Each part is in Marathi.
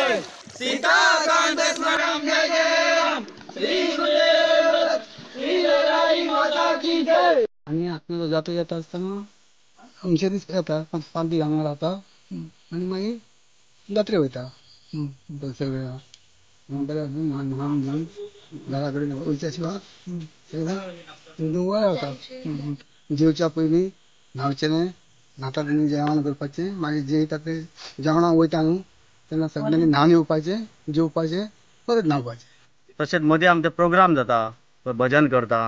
जय, सीताकांत स्मरण जय जय, श्री गुरुदेव श्री लहराई माता की जय। आणि आपल्याला जाता येता असताना आमच्या दीस येता 5 दीस हांगा रावता आनी मागीर जात्रे वयता सगळे बरें ल्हान घेवन घरा कडेन वयच्या शिवाय सगळें वयर रावता जेवच्या पयलीं न्हांवचें न्हाता तेणी जेवण करपाचें मागीर जेयता ते जेवणाक वयता न्हू तेन्ना सगळ्यांनी न्हावन येवपाचें जेवपाचें परत न्हांवपाचें। तशेंच मदीं आमचे प्रोग्राम जाता भजन करता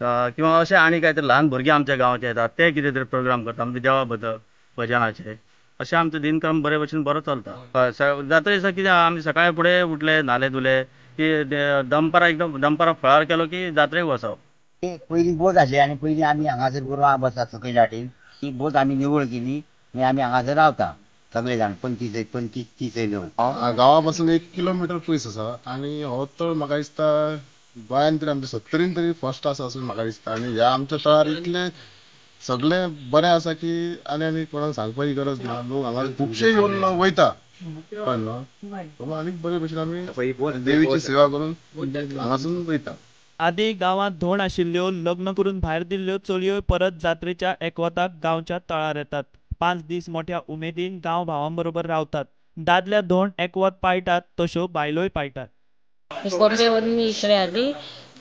किंवा अशें आनी काय तरी ल्हान भुरगीं आमच्या गांवाचे येतात ते कितें तरी प्रोग्राम करता म्हणजे देवा बद्दल भजनाचे अशें आमचो दिनक्रम बरे भशेन बरो चलता। जात्रे दिसा कितें आमी सकाळी फुडें उठले न्हाले धुले की दनपाराक फळार केलो की जात्रेक वचप। पयलीं बोट आसली आनी पयलीं आमी हांगासर गोरवां बसतात सकयल वाटेन ती बोट आमी निवळ केली आनी आमी हांगासर रावता सगळे जाण 25-30 येवन। गांवा पासून 1 किलोमिटर पयस आसा आनी हो तळ म्हाका दिसता गोंयान तरी आमच्या 70 तरी फर्स्ट आसा अशें म्हाका दिसता। आनी ह्या आमच्या तळार इतलें सगळें बरें आसा की आनी कोणाक सांगपाची गरज ना। लोक हांगा खुबशे येवन वयता कळ्ळें आनी बरे भशेन आमी देवीची सेवा करून हांगासून वयता। आदी गांवांत धोंड आशिल्ल्यो लग्न करून भायर दिल्ल्यो चलयो परत जात्रेच्या एकवटाक गांवच्या तळार येतात। 5 दीस मोठ्या उमेदीन गांव भावां बरोबर रावतात। दादल्या धोंड एकवट पाळटात तश्यो बायलोय पाळटात। बॉम्बेवरून मी इकडे आली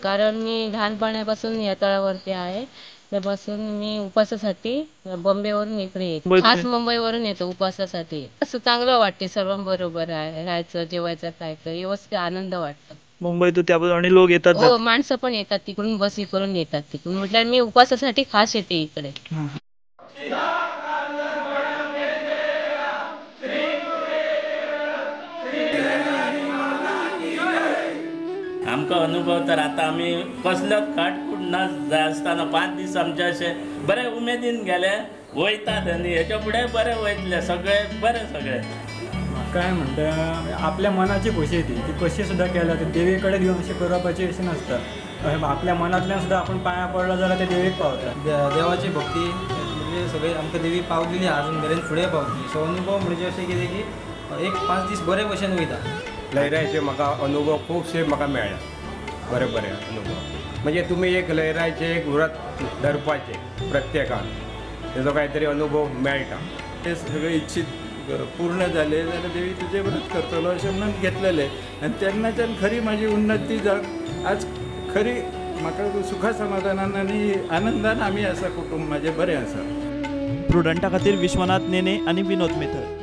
कारण मी लहानपणापासून या तळावरती आहे त्यापासून मी उपासासाठी बॉम्बेवरून इकडे येते खास मुंबईवरून येतो उपासासाठी। असं चांगलं वाटते सर्व बरोबर आहे राहायचं जेवायचं खायचं व्यवस्थित आनंद वाटतो। मुंबईतून त्याबद्दल आणि लोक येतात हो माणसं पण येतात तिकडून बस करून येतात तिकडून म्हटलं मी उपासासाठी खास येते इकडे। आमकां अनुभव तर आतां आमी कसलोच काटकूट ना जाय आसतना 5 दीस आमचे अशें बरे उमेदीन गेले वयतात आनी हेच्या फुडें बरें वयतले सगळे बरें सगळे। काय म्हणटा आपल्या मनाची खोशी ती कशी सुद्दां केल्या ती देवी कडेन घेवन अशें करपाचें अशें नासता आपल्या मनांतल्यान सुद्दां आपण पांयां पडला जाल्यार ते देवीक पावता। देवाची भक्ती म्हणजे सगळी आमकां देवी पावलेली आजून मेरेन फुडें पावतली। सो अनुभव म्हणजे अशें कितें की 1-5 दीस बरे भशेन वयता। लयरायचे म्हाका अनुभव खूबशे म्हाका मेळ्ळा बरे बरे अनुभव म्हणजे तुमी एक लयरायचे एक व्रत धरपाचें प्रत्येकान तेजो कांय अनुभव मेळटा। ते सगळे इच्छित पूर्ण जाले जाल्यार देवी तुजें व्रत करतलो अशें म्हणून घेतलेलें आनी तेन्नाच्यान खरी म्हाजी उन्नती जावन आज खरी म्हाका सुखा समाधानान आनी आनंदान आमी आसा कुटुंब म्हाजें बरें आसा। प्रुडंटा खातीर विश्वनाथ नेने आनी विनोद मेथर।